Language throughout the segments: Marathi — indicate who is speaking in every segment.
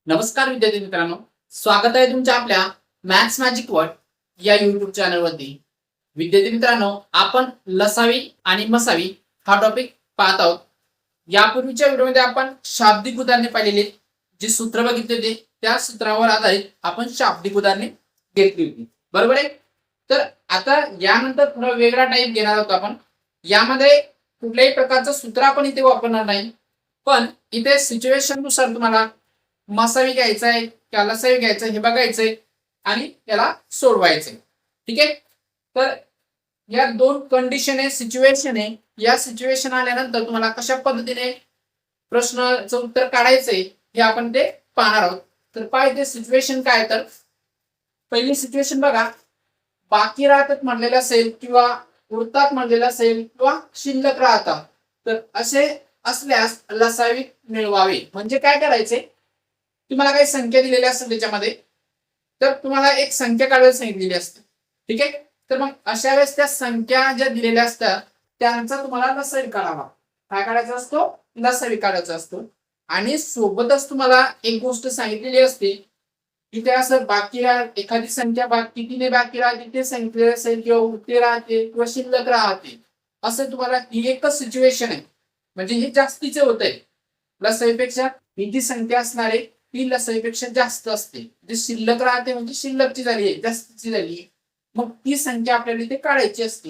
Speaker 1: नमस्कार विद्यार्थी मित्रांनो, स्वागत आहे तुमच्या आपल्या मॅथ्स मॅजिक वर्ड या युट्यूब चॅनलवरती. विद्यार्थी मित्रांनो, आपण लसावी आणि मसावी हा टॉपिक पाहत आहोत. यापूर्वीच्या व्हिडिओमध्ये आपण शाब्दिक उदाहरणे पाहिलेली, जी सूत्र बघितली होती त्या सूत्रावर आधारित आपण शाब्दिक उदाहरणे घेतली होती, बरोबर आहे. तर आता यानंतर थोडा वेगळा टाईप घेणार आहोत आपण. यामध्ये कुठल्याही प्रकारचं सूत्र आपण इथे वापरणार नाही, पण इथे सिच्युएशन नुसार तुम्हाला मसावी घ्यायचा आहे का लसावी घ्यायचं हे बघायचंय आणि त्याला सोडवायचंय. ठीक आहे. तर या दोन कंडिशन आहे, सिच्युएशन आहे. या सिच्युएशन आल्यानंतर तुम्हाला कशा पद्धतीने प्रश्नाचं उत्तर काढायचंय हे आपण ते पाहणार आहोत. तर पाहिजे सिच्युएशन काय, तर पहिली सिच्युएशन बघा. बाकी राहतात म्हणलेलं असेल किंवा उरतात म्हणलेलं असेल किंवा शिल्लक राहतात, तर असे असल्यास लसावी मिळवावे. म्हणजे काय करायचे, तुम्हाला काही संख्या दिलेल्या असतात त्याच्यामध्ये, तर तुम्हाला एक संख्या काढायला सांगितलेली असते. ठीक आहे. तर मग अशा वेळेस त्या संख्या ज्या दिलेल्या असतात त्यांचा तुम्हाला लसावी काढावा. काय काढायचा असतो, लसावी काढायचा असतो. आणि सोबतच तुम्हाला एक गोष्ट सांगितलेली असते की त्या असं बाकी एखादी संख्या कितीने बाकी राहते ते सांगितलेलं असेल किंवा उरते राहते किंवा शिल्लक राहते, असं तुम्हाला ही एकच सिच्युएशन आहे. म्हणजे हे जास्तीचे होत आहे. लसावीपेक्षा ही जी संख्या असणार आहे ती लसावीपेक्षा जास्त असते. जे शिल्लक राहते म्हणजे शिल्लकची झाली आहे, जास्तीची झाली, मग ती संख्या आपल्याला इथे काढायची असते.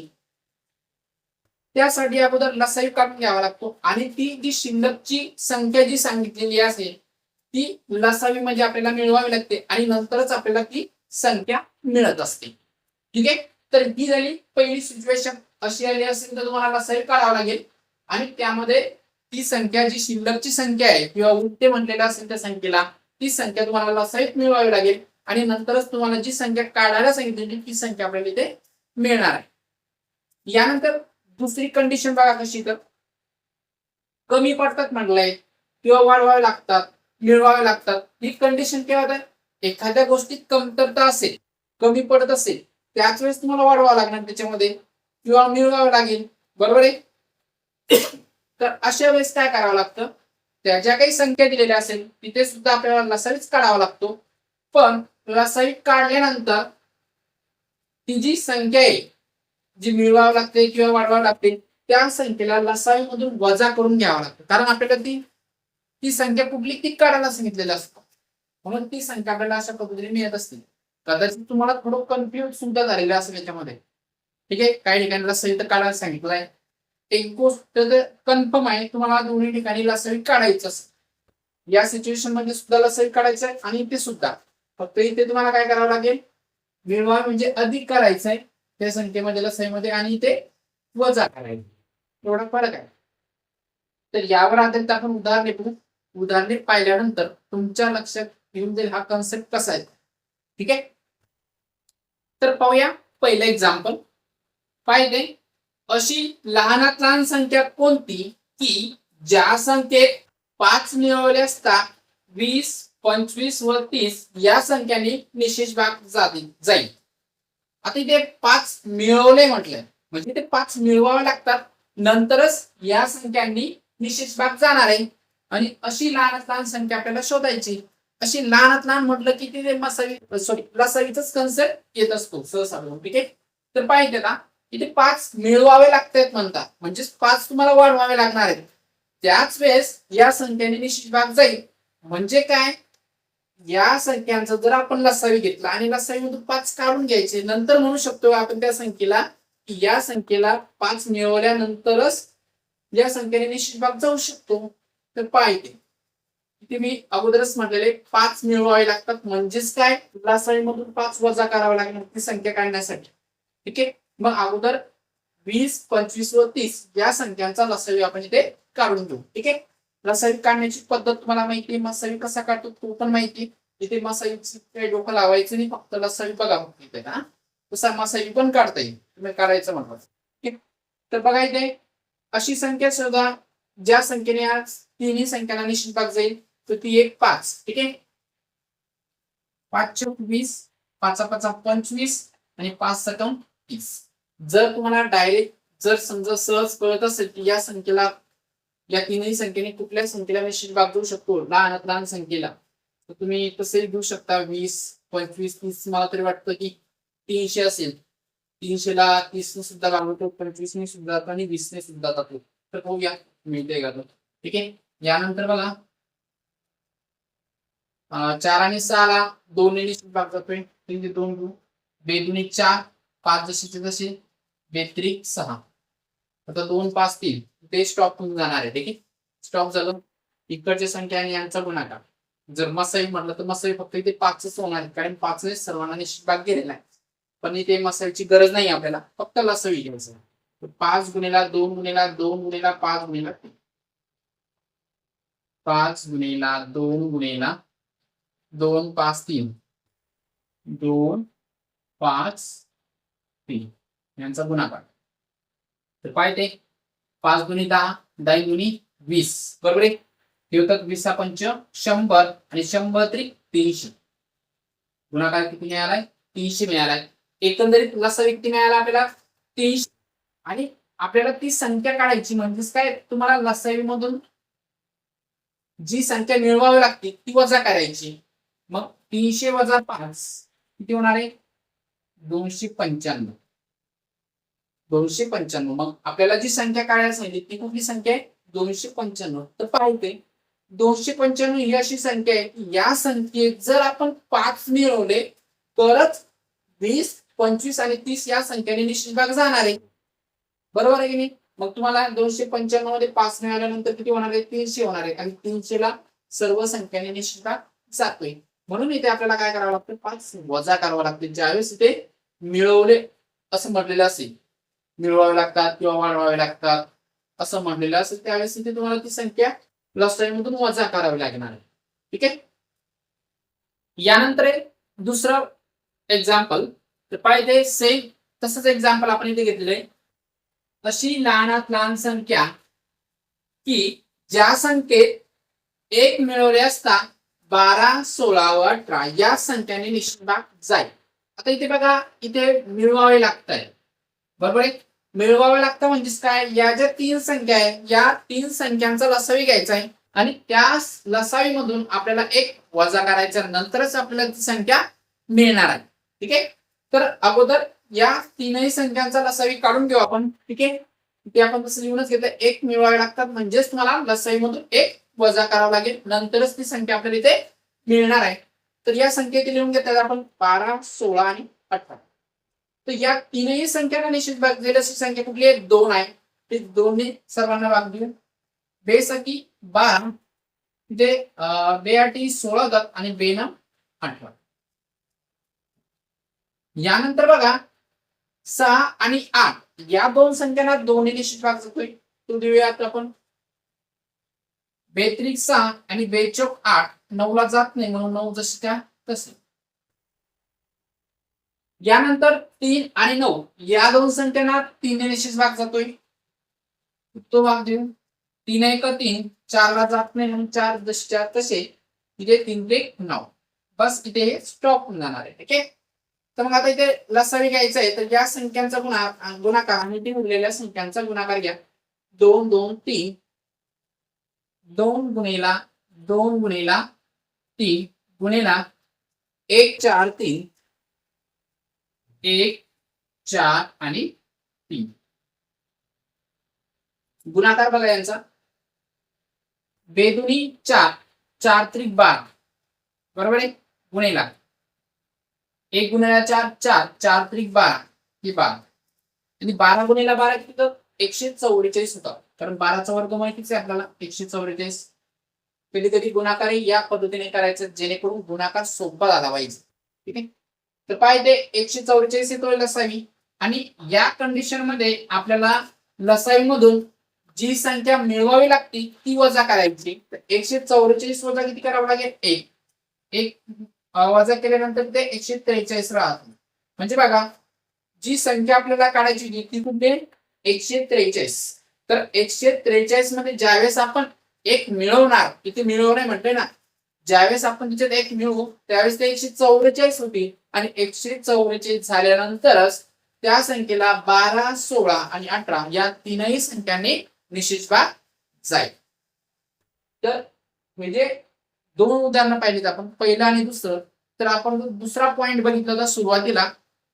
Speaker 1: त्यासाठी अगोदर लसावी काढून घ्यावा लागतो आणि ती जी शिल्लकची संख्या जी सांगितलेली असेल ती लसावी म्हणजे आपल्याला मिळवावी लागते आणि नंतरच आपल्याला ती संख्या मिळत असते. ठीक आहे. तर ही झाली पहिली सिच्युएशन. अशी आली असेल तर तुम्हाला लसावी काढावा लागेल आणि त्यामध्ये ती संख्या जी शिल्लकची संख्या आहे किंवा उरते म्हटलेलं असेल त्या संख्येला ती संख्या तुम्हाला लसावीत मिळवावी लागेल आणि नंतरच तुम्हाला जी संख्या काढायला सांगितलेली ती संख्या आपल्याला इथे मिळणार आहे. यानंतर दुसरी कंडिशन बघा कशी, तर कमी पडतात म्हटलंय किंवा वाढवावे लागतात, मिळवावे लागतात. ही कंडिशन केव्हा होत, एखाद्या गोष्टीत कमतरता असेल, कमी पडत असेल, त्याच वेळेस तुम्हाला वाढवावं लागणार त्याच्यामध्ये किंवा मिळवावं लागेल, बरोबर आहे. तर अशा वेळेस काय करावं लागतं, त्या ज्या काही संख्या दिलेल्या असेल तिथे सुद्धा आपल्याला लसावीच काढावा लागतो. पण लसावी काढल्यानंतर ती जी संख्या आहे जी मिळवावी लागते किंवा वाढवावी लागते त्या संख्येला लसावी मधून वजा करून घ्यावं लागतं. कारण आपल्याला ती ती संख्या कुठली ती काढायला सांगितलेलं असतं, म्हणून ती संख्या आपल्याला अशा पद्धतीने मिळत असते. कदाचित तुम्हाला थोडं कन्फ्युज सुद्धा झालेलं असेल याच्यामध्ये. ठीक आहे. काही ठिकाणी लसावी तर काढायला सांगितलंय, एक गोष्ट कन्फर्म आहे, तुम्हाला दोन्ही ठिकाणी लसावी काढायचं असेल. या सिच्युएशन मध्ये सुद्धा लसावी काढायचं आहे आणि इथे सुद्धा, फक्त इथे तुम्हाला काय करावं लागेल, मिळवा म्हणजे अधिक करायचं आहे त्या संख्येमध्ये लसावीमध्ये आणि इथे वजा करायचं, एवढा फरक आहे. तर यावर आधारित आपण उदाहरणे बघू. उदाहरणे पाहिल्यानंतर तुमच्या लक्षात येऊन जाईल हा कन्सेप्ट कसा आहे. ठीक आहे. तर पाहूया पहिलं एक्झाम्पल. पाहिजे, अशी लहानात लहान संख्या कोणती की ज्या संख्येत 5 मिळवले असता 20, 25 व 30 या संख्यांनी निशेष भाग जाईल. आता इथे 5 मिळवले म्हटलंय म्हणजे ते 5 मिळवावे लागतात, नंतरच या संख्यांनी निशेष भाग जाणार आहे. आणि अशी लहानात लहान संख्या आपल्याला शोधायची. अशी लहानात लहान म्हटलं की ते लसावीचाच कन्सेप्ट येत असतो सहसा. ठीक आहे. तर पाहिजे ना, इथे 5 मिळवावे लागतात म्हणतात, म्हणजे 5 तुम्हाला वाढवावे लागणार आहेत. त्याच वेळेस या संख्येने निश्चित भाग जाईल. म्हणजे काय, या संख्यांचा जर आपण लसावी घेतला आणि लसावीमधून 5 काढून घ्यायचे, नंतर म्हणू शकतो आपण त्या संख्येला की या संख्येला 5 मिळवल्यानंतरच या संख्येने निश्चित भाग जाऊ शकतो. तर पाहिजे इथे मी अगोदरच म्हटलेले 5 मिळवावे लागतात, म्हणजेच काय, लसावीमधून 5 वजा करावं लागणार ती संख्या काढण्यासाठी. ठीक आहे. मग अगोदर 20, 25 व 30 या संख्यांचा लसावी आपण इथे काढून घेऊ. ठीक आहे. लसावी काढण्याची पद्धत तुम्हाला माहिती, मसावी कसा काढतो तो पण माहिती. इथे मसावीची काही डोकं लावायचं नाही, फक्त लसावी बघा इथे ना, तसा मसावी पण काढता येईल, तुम्ही काढायचं म्हणतात. ठीक. तर बघा इथे अशी संख्या शोधा ज्या संख्येने आज तिन्ही संख्यांना निश्चित भाग जाईल, तर ती एक 5. ठीक आहे. 5 20, 5 5 25 आणि 5 7 30. जर तुम्हाला डायरेक्ट जर समजा सहज कळत असेल की या संख्येला, या तीनही संख्येने कुठल्या संख्येला निश्चित भाग देऊ शकतो लहानात लहान संख्येला, तर तुम्ही तसे घेऊ शकता 20, 25, 30. मला तरी वाटतं की 300 असेल. 300ला 30ने सुद्धा लागतो, 25ने सुद्धा जातो आणि 20ने सुद्धा जातो. तर बघूया मिळते का तो. ठीक आहे. यानंतर बघा 4 आणि 6ला 2 ने निश्चित भाग जातोय. 3 ते 2 घेऊ. 2 4, 5 जशीचे तसे, 2 6. आता 2 5 3 ते स्टॉप होऊन जाणार आहे. ठीक आहे. स्टॉप झालं. इकडची संख्या आणि यांचा गुणाकार. जर मसाई म्हटलं तर मसाई फक्त इथे 5च होणार आहे, कारण 5 ने सर्वांना निश्चित भाग गेलेला आहे. पण इथे मसाईची गरज नाही आपल्याला, फक्त लसावी घ्यायचं. 5 गुणिला 2 गुणिला 2 गुणिला 5 गुणिला 3. 5 गुणिला 2 गुणिला 2 5 3. 2 5 3 यांचा गुणाकार. तर पाहिजे 5 गुणी 10, 10 गुणी 20. बरोबर आहे. हे होतात 20 पंच 100 आणि 100 त्रिक 300. गुणाकार किती मिळालाय? 300 मिळालाय. एकंदरीत लसावी किती मिळाला आपल्याला? 300. आणि आपल्याला ती संख्या काढायची, म्हणजेच काय, तुम्हाला लसावी मधून जी संख्या मिळवावी लागते ती वजा करायची. मग 300 वजा 5 किती होणार आहे? 295. 295. मग आपल्याला जी संख्या काढायला सांगितली ती कुठली संख्या आहे? 295. तर पाहते 295 ही अशी संख्या आहे की या संख्येत जर आपण 5 मिळवले तरच 20, 25 आणि 30 या संख्येने निश्चित भाग जाणार आहे. बरोबर आहे की नाही? मग तुम्हाला 295 मध्ये 5 मिळाल्यानंतर किती होणार आहे? 300 होणार आहे. आणि 300ला सर्व संख्येने निश्चित भाग जातोय. म्हणून इथे आपल्याला काय करावं लागतं? 5 वजा करावं लागते. ज्यावेळेस इथे मिळवले असं म्हटलेलं असेल, मिळवावे लागतात किंवा वाढवावे लागतात असं म्हटलेलं असेल, त्यावेळेस इथे तुम्हाला ती संख्या लसाईमधून वजा करावी लागणार आहे. ठीक आहे. यानंतर दुसरं एक्झाम्पल. तर पाहिजे सेम तसंच एक्झाम्पल आपण इथे घेतलेलं आहे. अशी लहानात लहान संख्या की ज्या संख्येत 1 मिळवले असता 12, 16 व 18 या संख्याने निश्चित भाग जाईल. आता इथे बघा, इथे मिळवावे लागतंय. बरोबर आहे. मिळवावे लागतं म्हणजेच काय, या ज्या 3 संख्या आहे या 3 संख्यांचा लसावी घ्यायचा आहे आणि त्या लसावी मधून आपल्याला 1 वजा करायचा, नंतरच आपल्याला ती संख्या मिळणार आहे. ठीक आहे. तर अगोदर या 3ही संख्यांचा लसावी काढून घेऊ आपण. ठीक आहे. ते आपण तसं लिहूनच घेतलं. 1 मिळवावे लागतात, म्हणजेच तुम्हाला लसावी मधून 1 वजा करावं लागेल, नंतरच ती संख्या आपल्याला इथे मिळणार आहे. तर या संख्या इथे लिहून घेतल्या आपण 12, 16 आणि 18. तर या 3ही संख्यांना निश्चित भाग दिलेली अशी संख्या कुठली आहे? 2 आहे. ते 2 ने सर्वांना भाग देऊ. बेसकी 12, इथे 2 16 होतात आणि 2 18. यानंतर बघा 6 आणि 8 या 2 संख्यांना 2 ने निश्चित भाग जातोय. तो देऊयात आपण. 2 6 आणि 2 8. 9 ला जात नाही, म्हणून 9 जशी त्या तसे. यानंतर 3 आणि 9 या 2 संख्यांना 3 ने निश्चित भाग जातोय. तो भाग देऊ. 3 1 3. 4 ला जात नाही, म्हणून 4 जशीच्या तसे. इथे 3 ते 9. बस इथे हे स्टॉप होऊन जाणार आहे. ठीक आहे. तर मग आता इथे लसावी घ्यायचा आहे, तर या संख्यांचा गुणाकार आणि ती उरलेल्या संख्यांचा गुणाकार घ्या. 2 2 3. 2 गुणिला 2 गुणिला 3 गुणिला 1 4 3. 1 4 आणि 3. गुणाकार बघा यांचा. 2 दुनी 4, 4 त्रिक 12. बरोबर आहे. गुणिला 1 गुणिला 4 4, 4 त्रिक 12 ही 12. आणि 12 गुणिला 12 किती होतं? 144 होतं. कारण 12चा वर्ग माहितीच आहे आपल्याला, 144. कधी कधी गुणाकार या पद्धतीने करायचं, जेणेकरून गुणाकार सोपा झाला पाहिजे. ठीक आहे. तर पाहिजे 144 येतोय लसावी. आणि या कंडिशन मध्ये आपल्याला लसावी मधून जी संख्या मिळवावी लागते ती वजा करायची. तर 144 वजा किती करावं लागेल? 1. 1 वजा केल्यानंतर ते 143 राहत. म्हणजे बघा, जी संख्या आपल्याला काढायची ती कुठे? 143. तर 143 मध्ये ज्यावेळेस आपण 1 मिळवणार, इथे मिळवणे म्हटले ना, ज्यावेळेस आपण तिच्यात 1 मिळवू त्यावेळेस ते 144 होती. आणि 144 झाल्यानंतरच त्या संख्येला 12, 16 आणि 18 या 3ही संख्यांनी निश्चित भाग जाईल. तर म्हणजे दोन उदाहरणं पाहिलीत आपण, पहिलं आणि दुसरं. तर आपण दुसरा पॉइंट बघितला होता सुरुवातीला,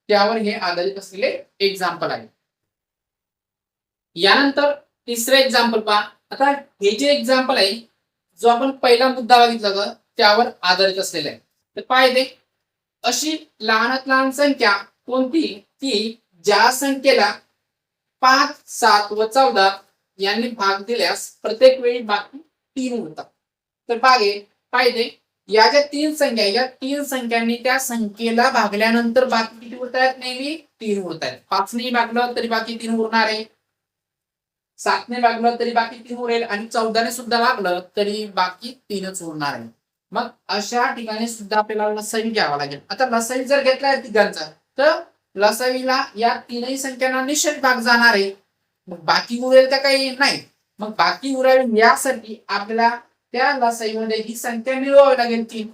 Speaker 1: त्यावर हे आधारित असलेले एक्झाम्पल आहे. यानंतर तिसरे एक्झाम्पल पहा. आता हे जे एक्झाम्पल आहे, जो आपण पहिला मुद्दा बघितला होता त्यावर आधारित असलेला आहे. तर पहा इथे, अशी लहानात लहान संख्या कोणती की ज्या संख्येला 5, 7 व 14 यांनी भाग दिल्यास प्रत्येक वेळी बाकी 3 उरतात. तर पाहिजे या ज्या 3 संख्या, या 3 संख्यांनी त्या संख्येला भागल्यानंतर बाकी किती उरतायत? नेहमी 3 उरतायत. 5 ने भागलं तरी बाकी 3 उरणार आहे, 7 ने भागलं तरी बाकी 3 उरेल, आणि 14 ने सुद्धा भागलं तरी बाकी 3च उरणार आहे. मग अशा ठिकाणी सुद्धा आपल्याला लसावी घ्यावा लागेल. आता लसावी जर घेतला तिघांचा, तर लसावीला या तीनही संख्यांना निश्चित भाग जाणार आहे. मग बाकी उरेल का? काही नाही. मग बाकी उरावी यासाठी आपल्याला त्या लसाईमध्ये ही संख्या मिळवावी लागेल 3.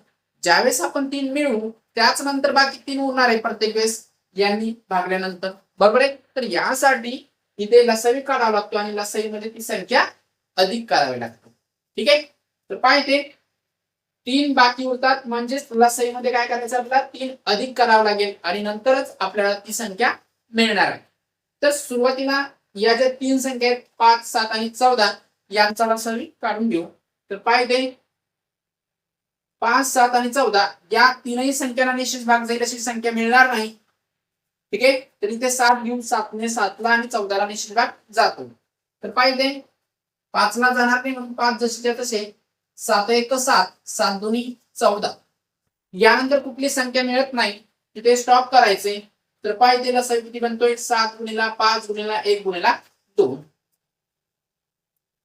Speaker 1: ज्यावेळेस आपण 3 मिळवू त्याच नंतर बाकी 3 उरणार आहे प्रत्येक वेळेस यांनी भागल्यानंतर, बरोबर आहे. तर यासाठी इथे लसावी काढावा लागतो आणि लसाईमध्ये ती संख्या अधिक काढावी लागते. ठीक आहे. तर पाहिजे 3 बाकी उरतात, म्हणजेच लसाईमध्ये काय करायचं? आपल्याला 3 अधिक करावं लागेल आणि नंतरच आपल्याला ती संख्या मिळणार आहे. तर सुरुवातीला या ज्या 3 संख्या आहेत 5, 7 आणि 14 यांचा लसावी काढून घेऊ. तर पाहिजे 5, 7 आणि 14 या तीनही संख्यांना निश्चित भाग जाईल अशी संख्या मिळणार नाही. ठीक आहे. तर इथे 7 घेऊन 7 ने 7 ला आणि 14 ला निश्चित भाग जातो. तर पाहिजे 5 ला जाणार नाही, म्हणून 5 जशीच्या तसे, 7 1 7, 7 2 14. यानंतर कुठली संख्या मिळत नाही तिथे स्टॉप करायचे. तर पाहिजे लसावी किती बनतोय? 7 गुणिला 5 गुणिला 1 गुणिला 2.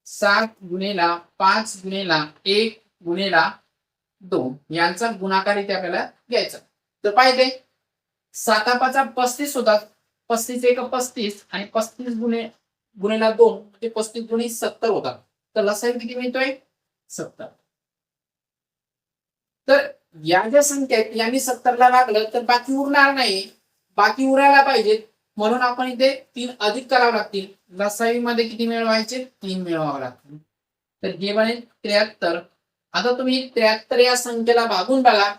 Speaker 1: 7 गुणिला 5 गुणिला 1 गुणिला 2 यांचा गुणाकार इथे आपल्याला घ्यायचा. तर पाहिजे 7 5 35 होतात, 35 1 35 आणि 35 गुणिला 2 म्हणजे 35 गुणिले 70 होतात. तर लसावी किती मिळतोय? 70. तर या ज्या संख्या आहेत यांनी 70 ला भागलं तर बाकी उरणार नाही, बाकी उरायला पाहिजेत, म्हणून आपण इथे 3 अधिक करावं लागतील. लसावी मध्ये किती मिळवायचे? 3 मिळवावं लागतील. तर हे बनेल 73. आता तुम्ही 73 या संख्येला भागून बघा.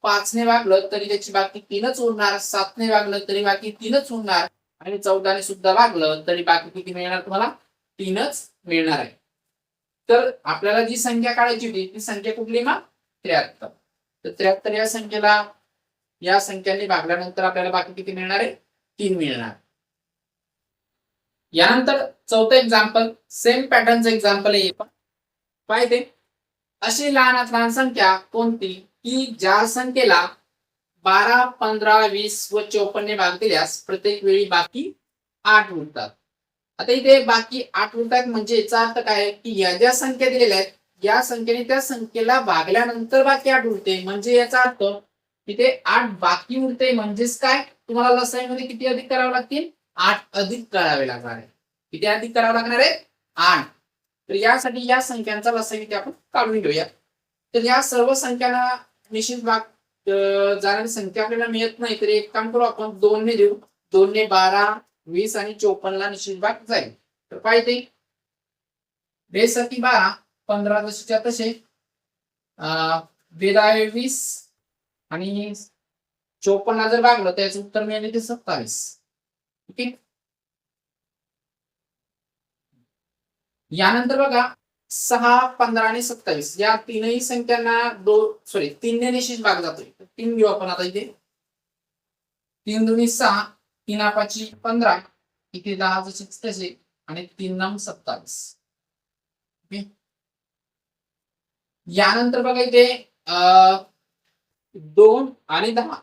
Speaker 1: 5 ने भागलं तरी त्याची बाकी 3च उरणार, 7 ने भागलं तरी बाकी 3च उरणार, आणि 14 ने सुद्धा भागलं तरी बाकी किती मिळणार तुम्हाला? 3च मिळणार आहे. तर आपल्याला जी संख्या काढायची होती ती संख्या कुठली मग? 73. तर 73 या संख्येला या संख्यांनी भागल्यानंतर आपल्याला बाकी किती मिळणार आहे? 3 मिळणार. यानंतर चौथं एक्झाम्पल, सेम पॅटर्नचं एक्झाम्पल आहे. पाहिजे अशी लहानात लहान संख्या कोणती की ज्या संख्येला 12, 15, 20 व 54 ने भाग दिल्यास प्रत्येक वेळी बाकी 8 उरतात. आता इथे बाकी 8 उरतात म्हणजे याचा अर्थ काय की या ज्या संख्या दिलेल्या आहेत या संख्येने त्या संख्येला भागल्यानंतर बाकी 8 उरते, म्हणजे याचा अर्थ इथे 8 बाकी उरते. म्हणजेच काय? तुम्हाला लसाईमध्ये किती अधिक करावे लागतील? 8 अधिक करावे लागणार आहे. किती अधिक करावे लागणार आहे? 8. तर यासाठी या संख्यांचा लसाई इथे आपण काढून घेऊया. तर या सर्व संख्यांना निश्चित भाग जाणारी संख्या आपल्याला मिळत नाही, तर एक काम करू आपण 2 ने देऊ. 2 ने 12, 20 आणि 54 ला निश्चित भाग जाईल. तर पाहिजे 12 15 जशीच्या तसे, 20 आणि 54 ला जर भागलं तर याचं उत्तर मिळाले ते 27. ठीक आहे. यानंतर बघा 6, 15 आणि 27 या तीनही संख्यांना 3 ने निश्चित भाग जातोय. 3 घेऊ आपण आता इथे. 3 दुनी 6, 3 5 15, इथे 10 जसे तसे, आणि 3 9 27. यानंतर बघा इथे 2 आणि 10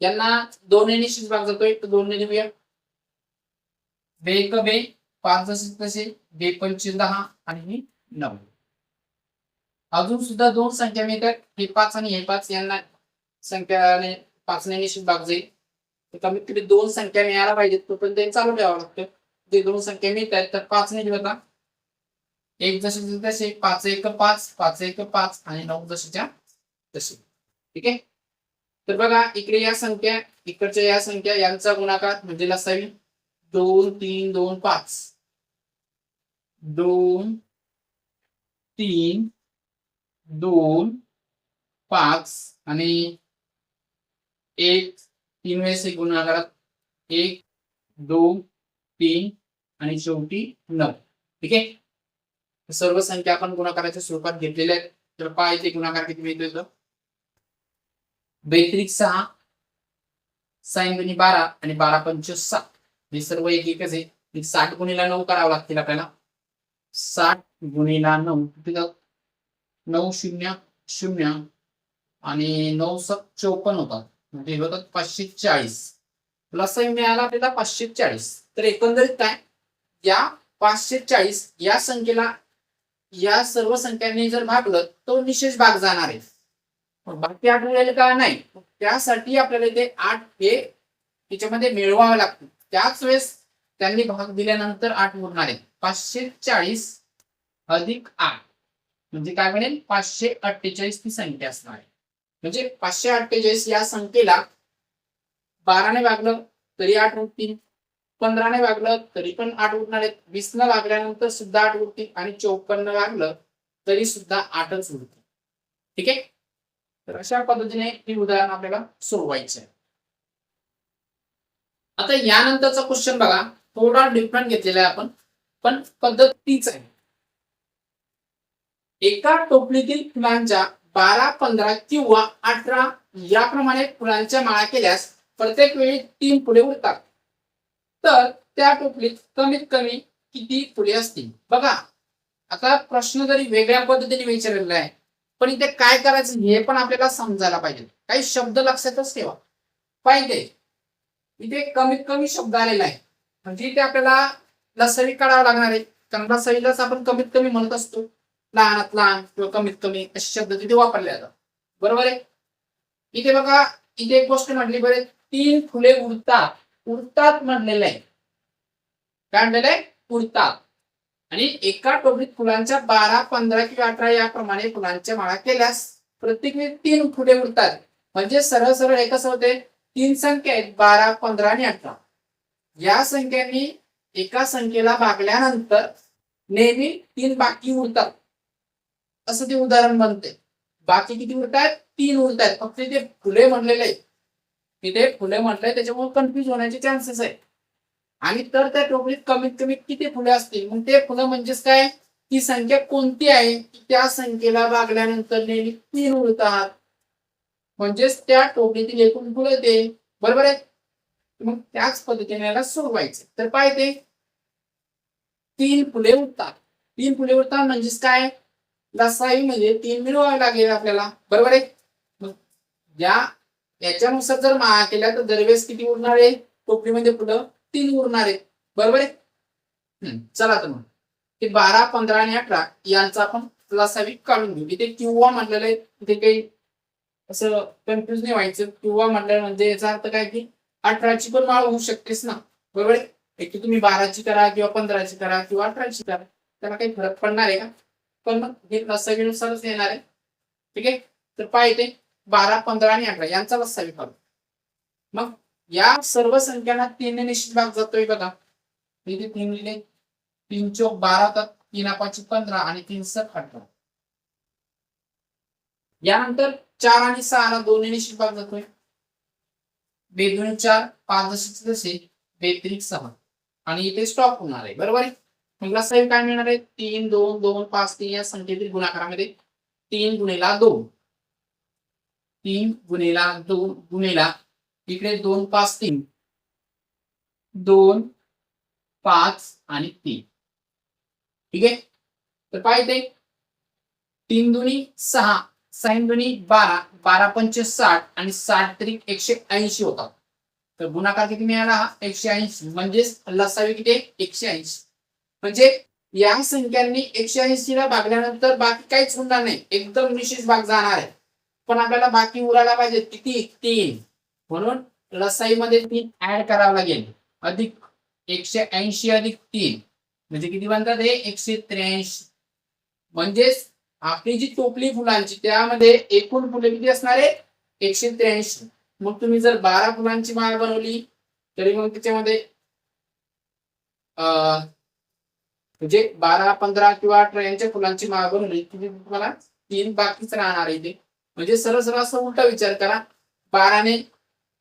Speaker 1: यांना 2 ने निश्चित भाग जातोय, तर 2 ने देऊया. 2 1 5 जसे तसे, 2 25 10 आणि 9. अजून सुद्धा 2 संख्या मिळतात, हे 5 आणि हे 5 यांना संख्याने 5 ने निश्चित भाग जाईल. कमीत कमी 2 संख्या मिळायला पाहिजेत, तोपर्यंत ते चालू ठेवावं लागतं. ते 2 संख्या मिळतात तर 5 ने देऊ. 1 जसे तसे, 5 1 5, 5 1 5 आणि 9 जसेच्या तसे. ठीक आहे. तर बघा इकडे या संख्या, इकडच्या या संख्या यांचा गुणाकार म्हणजे लसावी 2 3 2 5, 2 3 2 5 आणि 1 3 वेळेस गुणाकारात 1 2 3 आणि शेवटी 9. ठीक आहे. सर्व संख्या आपण गुणाकाराच्या स्वरूपात घेतलेल्या आहेत. तर पहा इथे गुणाकार किती मिळतोय? 42 6 6 दुनी 12 आणि 12 पंच 7. हे सर्व एक एकच आहे. 60 गुणिला 9 करावं लागतील आपल्याला. 60 गुणिला 9 किती 9 0 0 आणि 9 7 54 होतात. म्हणजे होतात 540. लसाही मिळाला आपल्याला 540. तर एकंदरीत काय, या 540 या संख्येला या सर्व संख्यांनी जर भागलं तो निशेष भाग जाणार आहे. बाकी 8 मिळेल का? नाही. त्यासाठी आपल्याला इथे 8 हे त्याच्यामध्ये मिळवावं लागतं. त्याच वेळेस त्यांनी भाग दिल्यानंतर 8 उरणार आहे. 540 अधिक 8 म्हणजे काय बनेल? 548 ती संख्या असणार आहे. म्हणजे 548 या संख्येला 12 ने भागलं तरी 8 उरतील, 15 ने भागलं तरी पण 8 उरणार आहेत, 20 ने भागल्यानंतर सुद्धा 8 उरतील आणि 54 ने भागलं तरी सुद्धा 8च उरतील. ठीक आहे. तर अशा पद्धतीने ही उदाहरण आपल्याला सोडवायचे आहे. आता यानंतरचा क्वेश्चन बघा, थोडा डिफरंट घेतलेला आहे आपण, पण पद्धत तीच आहे. एका टोपलीतील फुलांच्या 12 15 किंवा 18 याप्रमाणे फुलांच्या माळा केल्यास प्रत्येक वेळी 3 फुले उरतात. तर त्या टोपलीत कमीत कमी किती फुले असतील? बघा, आता प्रश्न जरी वेगळ्या पद्धतीने विचारलेला आहे, पण इथे काय करायचं हे पण आपल्याला समजायला पाहिजे. काही शब्द लक्षातच ठेवा पाहिजे. इथे कमीत कमी शब्द आलेला आहे म्हणजे इथे आपल्याला लसावी काढावा लागणार आहे. कारण लसावीलाच आपण कमीत कमी म्हणत असतो. लहानात लहान किंवा कमीत कमी असे शब्द तिथे वापरले जातात. बरोबर आहे. इथे बघा, इथे एक गोष्ट म्हटली बरे, 3 फुले उरतात. उरतात म्हणलेलं आहे. काय म्हणलेलं आहे? उरतात. आणि एका टोपलीत फुलांच्या 12 15 किंवा 18 याप्रमाणे फुलांच्या माळा केल्यास प्रत्येक 3 फुले उरतात. म्हणजे सरळ सरळ हे कसं होते, 3 संख्या आहेत, 12 15 आणि 18. या संख्यांनी एका संख्येला भागल्यानंतर नेहमी 3 बाकी उरतात, असं ते उदाहरण बनते. बाकी किती उरतात? 3 उरतात. फक्त इथे फुले म्हणलेले आहे, तिथे फुले म्हटलंय त्याच्यामुळे कन्फ्युज होण्याचे चान्सेस आहे. आणि तर त्या टोपलीत कमीत कमी किती फुले असतील, मग ते फुलं म्हणजेच काय, ती संख्या कोणती आहे त्या संख्येला भागल्यानंतर नेहमी 3 उरतात. म्हणजेच त्या टोपलीतील एकूण फुलं ते. बरोबर आहे. मग त्याच पद्धतीने याला सोडवायचं. तर पाहिजे 3 फुले उरतात. 3 फुले उरतात म्हणजेच काय, लसावी म्हणजे 3 मिळवावे लागेल आपल्याला. बरोबर आहे. मग याच्यानुसार जर माळा केल्या तर दरवेळेस किती उरणार आहे टोपलीमध्ये फुलं? 3 उरणार आहे. बरोबर आहे. चला तर मग ते 12 15 आणि 18 यांचा आपण लसावी काढून घेऊ. इथे किंवा म्हटलेलं आहे, इथे काही असं कन्फ्युज नाही व्हायचं. किंवा म्हटलं म्हणजे याचा अर्थ काय की 18ची पण माळ होऊ शकतेस ना. बरोबर आहे. एक तुम्ही 12ची करा किंवा 15ची करा किंवा 18ची करा, त्याला काही फरक पडणार आहे का? पण मग हे लसावीनुसारच येणार आहे. ठीक आहे. तर पाहिजे 12 15 आणि 18 यांचा लसावी काढू. मग या सर्व संख्यांना 3 ने निश्चित भाग जातोय बघा. इथे 3 लिहिले, 3 चौक 12 होतात, 3 5 15 आणि 3 7 18. यानंतर 4 आणि 6 ला 2 ने निश्चित भाग जातोय. 2 2 4 5 जसे तसे 2 6 आणि इथे स्टॉप होणार आहे. बरोबर आहे. मग लसावी काय मिळणार आहे? 3 2 2 5 3 या संख्येतील गुणाकारामध्ये 3 गुणिला 2, 3 गुणिला 2 गुणिला इकडे 2 5 3, 2 5 आणि 3. ठीक आहे. तर पाहिजे 3 दुनी 6, 6 दुनी 12, 12 पंच 60 आणि 60 तरी 180 होतात. तर गुणाकार किती मिळाला? 180. म्हणजेच लसावी किती? 180. म्हणजे या संख्यांनी 180 ला भागल्यानंतर बाकी काहीच होणार नाही, एकदम निश्चित भाग जाणार आहे. पण आपल्याला बाकी उरायला पाहिजे किती? 3. म्हणून लसाई मध्ये 3 ऍड करावं लागेल. अधिक 180 अधिक 3 म्हणजे किती बनतात? हे 183. म्हणजेच आपली जी टोपली फुलांची त्यामध्ये एकूण फुले किती असणार आहे? 183. मग तुम्ही जर 12 फुलांची माळ बनवली तरी मग त्याच्यामध्ये म्हणजे 12 15 किंवा 18 यांच्या फुलांची माळ बनवली तुम्हाला 3 बाकीच राहणार आहे इथे. म्हणजे सरळ सरळ असं उलटा विचार करा. 12ने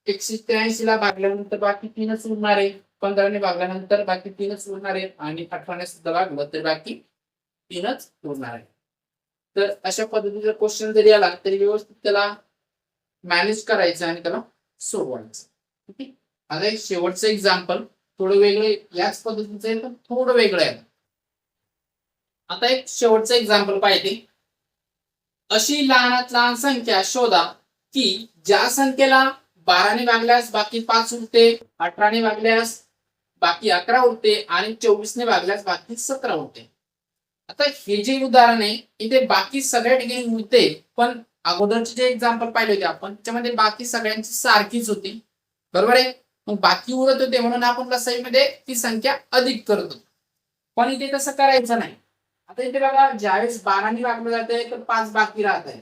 Speaker 1: 183 ला भागल्यानंतर बाकी 3च उरणार आहे. 15ने भागल्यानंतर बाकी 3च उरणार आहे आणि 18ने सुद्धा भागलं तर बाकी 3च उरणार आहे. तर अशा पद्धतीचा क्वेश्चन जरी आला तरी व्यवस्थित त्याला मॅनेज करायचं आणि त्याला सोडवायचं. ठीक आहे. आता एक शेवटचं एक्झाम्पल थोडं वेगळे याच पद्धतीचं आहे पण थोडं वेगळं आहे. आता एक शेवटचं एक्झाम्पल पाहिजे. अशी लहानात लहान संख्या शोधा की ज्या संख्येला 12ने भागल्यास बाकी 5 उरते, 18ने भागल्यास बाकी 11 उरते आणि 24ने भागल्यास बाकी 17 उरते. आता हे जे उदाहरण आहे इथे बाकी सगळ्या ठिकाणी उरते, पण अगोदरचे जे एक्झाम्पल पाहिले होते आपण त्याच्यामध्ये बाकी सगळ्यांची सारखीच होती. बरोबर आहे. मग बाकी उरत होते म्हणून आपण लसाईमध्ये ती संख्या अधिक करतो. पण इथे तसं करायचं नाही. आता इथे बघा ज्यावेळेस 12ने भागलं जातंय तर 5 बाकी राहत आहे.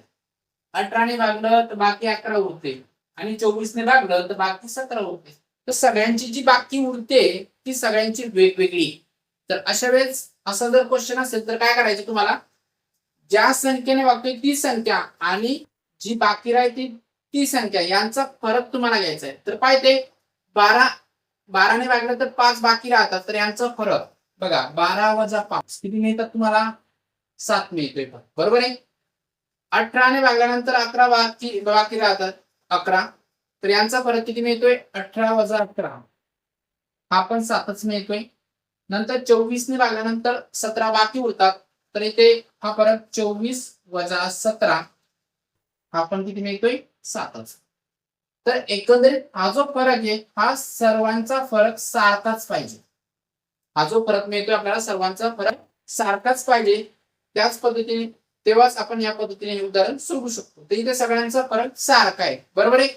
Speaker 1: 18ने भागलं तर बाकी 11 उरते आणि 24ने भागलं तर बाकी 17 उरते. तर सगळ्यांची जी बाकी उरते ती सगळ्यांची वेगवेगळी. तर अशा वेळेस असा जर क्वेश्चन असेल तर काय करायचं तुम्हाला, ज्या संख्येने वागतोय ती संख्या आणि जी बाकी राहते ती संख्या यांचा फरक तुम्हाला घ्यायचा आहे. तर पाहिजे 12ने भागलं तर 5 बाकी राहतात तर यांचा फरक बघा 12 वजा 5 किती मिळतात तुम्हाला, 7 मिळतोय. बरोबर आहे. 18ने भागल्यानंतर 11 बाकी बाकी राहतात 11 तर यांचा फरक किती मिळतोय, 18 वजा 11 हा पण 7च मिळतोय. नंतर 24ने भागल्यानंतर 17 बाकी उरतात तर इथे हा फरक 24 वजा 17 हा पण किती मिळतोय, 7च. तर एकंदरीत हा जो फरक आहे हा सर्वांचा फरक सारखाच पाहिजे. हा जो फरक मिळतोय आपल्याला सर्वांचा फरक सारखाच पाहिजे. त्याच पद्धतीने तेव्हाच आपण या पद्धतीने हे उदाहरण सोडवू शकतो. तर इथे सगळ्यांचा फरक सारखा आहे. बरोबर आहे.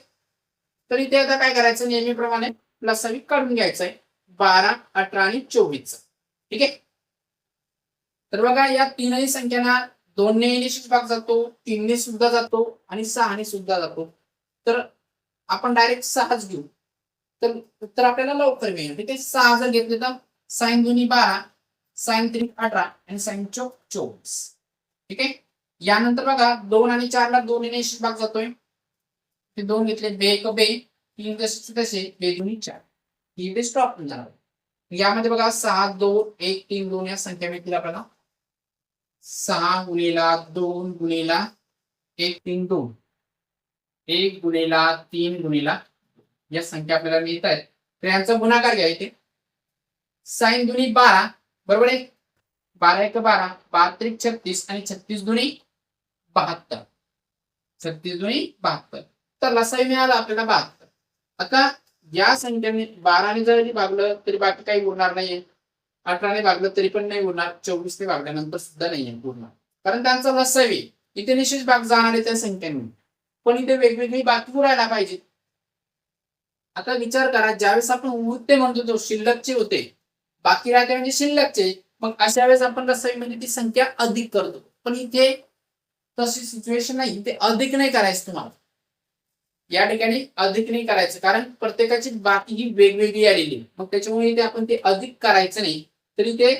Speaker 1: तर इथे आता काय करायचं, नेहमीप्रमाणे लसावी काढून घ्यायचा आहे 12, 18 आणि 24. ठीक आहे. तर बघा या तीनही संख्यांना 2ने निश्चित भाग जातो, 3ने सुद्धा जातो आणि 6ने सुद्धा जातो. तर आपण डायरेक्ट 6च घेऊ तर उत्तर आपल्याला लवकर मिळेल. ठीक आहे. 6 जर घेतले तर साइन 2 12, साइन 3 18 आणि साइन 4 24. ठीक आहे. यानंतर बघा 2 आणि 4 ला 2ने निश्चित भाग जातोय. ते 2 घेतले बे एक बे, 3 जसे तसे बे 2 4. इथे स्टॉप झाला. यामध्ये बघा 6 2 1 3 2 या संख्या मिळतील आपल्याला. 6 गुणिला 2 गुणिला 1 3 2 1 गुणिला 3 गुणिला या संख्या आपल्याला मिळत आहेत. तर यांचा गुणाकार घ्या इथे. साइन 2 12 बरोबर आहे. 12 1 12, 12 3 36 आणि 36 2 72. 36 2 72. तर लसाई मिळाला आपल्याला 72. आता या संख्येने 12ने जरी भागलं तरी बाकी काही उरणार नाहीये. 18ने भागलं तरी पण नाही उरणार. 24ने भागल्यानंतर सुद्धा नाहीये उरणार. कारण त्यांचा लसावी इथे निश्चित भाग जाणार आहे त्या संख्येने. पण इथे वेगवेगळी बाकी उरायला पाहिजे. आता विचार करा ज्यावेळेस आपण उरते म्हणतो तो शिल्लकचे होते, बाकी राहते म्हणजे शिल्लकचे. मग अशा वेळेस आपण लसावी म्हणजे ती संख्या अधिक करतो. पण इथे तशी सिच्युएशन नाही. इथे अधिक नाही करायचं तुम्हाला. या ठिकाणी अधिक नाही करायचं कारण प्रत्येकाची बाकी ही वेगवेगळी आलेली. मग त्याच्यामुळे इथे आपण ते अधिक करायचं नाही. तरी ते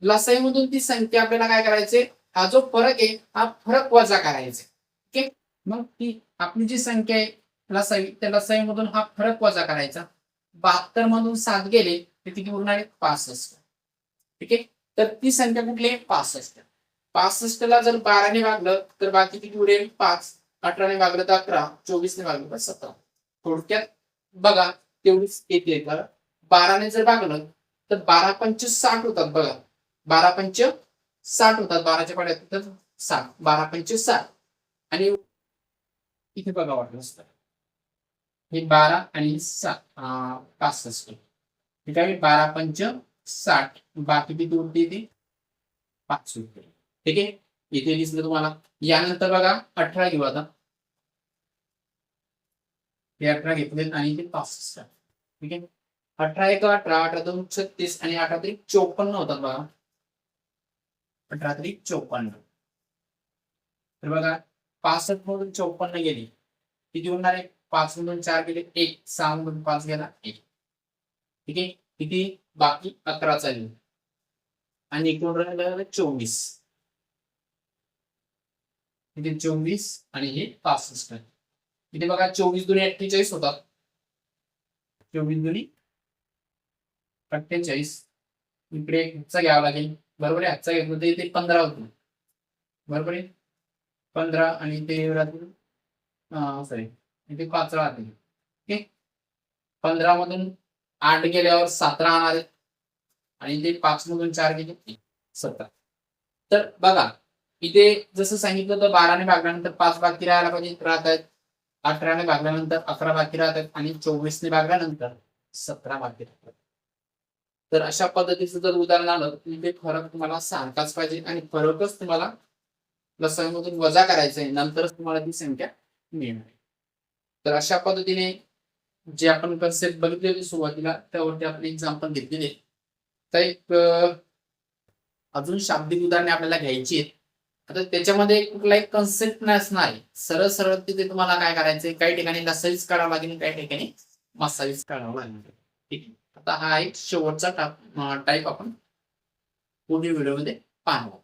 Speaker 1: लसाईमधून ती संख्या आपल्याला काय करायचे, हा जो फरक आहे हा फरक वजा करायचा. ओके. मग ती आपली जी संख्या आहे लसाई त्या लसाईमधून हा फरक वजा करायचा. 72 मधून 7 गेले ते किती उरणार आहे, 65. ठीक आहे. तर ती संख्या कुठली आहे, 65. 65 ला जर 12ने भागलं तर बाकी किती उरेल, 5. 18ने भागलं तर 11, 24ने भागलं तर 17. थोडक्यात बघा तेवढीच येते. 12ने जर भागलं तर 12 पंच 60 होतात. बघा 12 पंच 60 होतात. 12च्या पाड्यात तर 60, 12 पंच 60 आणि इथे बघा वाटलं असतं हे 12 आणि 7 65. ठीक आहे. 12 पंच 60 बाकी किती उरते ते 5 रुपये. ठीक आहे. इथे दिसलं तुम्हाला. यानंतर बघा 18 घेऊ आता. हे 18 घेतले आणि ते 65. ठीक आहे. 18 1 18, 18 2 36 आणि 18 3 54 होतात बघा. 18 3 54. तर बघा 65 मधून 54 गेली किती होणार आहे, 5 मधून 4 गेले 1, 6 मधून 5 गेला 1. ठीक आहे. किती बाकी 11 चालली आणि एकूण राहिलं 24. इथे 24 आणि हे 65. इथे बघा 24 दुनी 48 होतात. 24 दुनी 48. इकडे ह्याचा घ्यावा लागेल, बरोबर आहे. ह्याचा घेतलं तर इथे 15 होतो, बरोबर आहे. 15 आणि इथे राहतील सॉरी इथे 5 राहतील. ओके, 15 मधून 8 गेल्यावर 17 आणणार आहेत आणि इथे 5 मधून 4 गेले 17. तर बघा इथे जसं सांगितलं तर 12ने भागल्यानंतर 5 बाकी राहायला पाहिजे, राहत आहेत. 18ने भागल्यानंतर 11 बाकी राहत आहेत आणि 24ने भागल्यानंतर 17 बाकी राहतात. तर अशा पद्धतीचं जर उदाहरण आलं इथे फरक तुम्हाला सारखाच पाहिजे आणि फरकच तुम्हाला लसावीमधून वजा करायचं आहे, नंतरच तुम्हाला ती संख्या मिळणार. तर अशा पद्धतीने जे आपण कन्सेप्ट बघितले होते सुरुवातीला त्यावरती आपण एक्झाम्पल घेतलेले. तर एक अजून शाब्दिक उदाहरणे आपल्याला घ्यायची आहेत. आता त्याच्यामध्ये कुठला एक कन्सेप्ट नसणार आहे, सरळ सरळ तिथे तुम्हाला काय करायचंय, काही ठिकाणी लसावीच काढावं लागेल, काही ठिकाणी मसावीच काढावं लागेल. ठीक आहे, आता हा एक शेवटचा टाईप आपण पुढील व्हिडिओमध्ये पाहणार.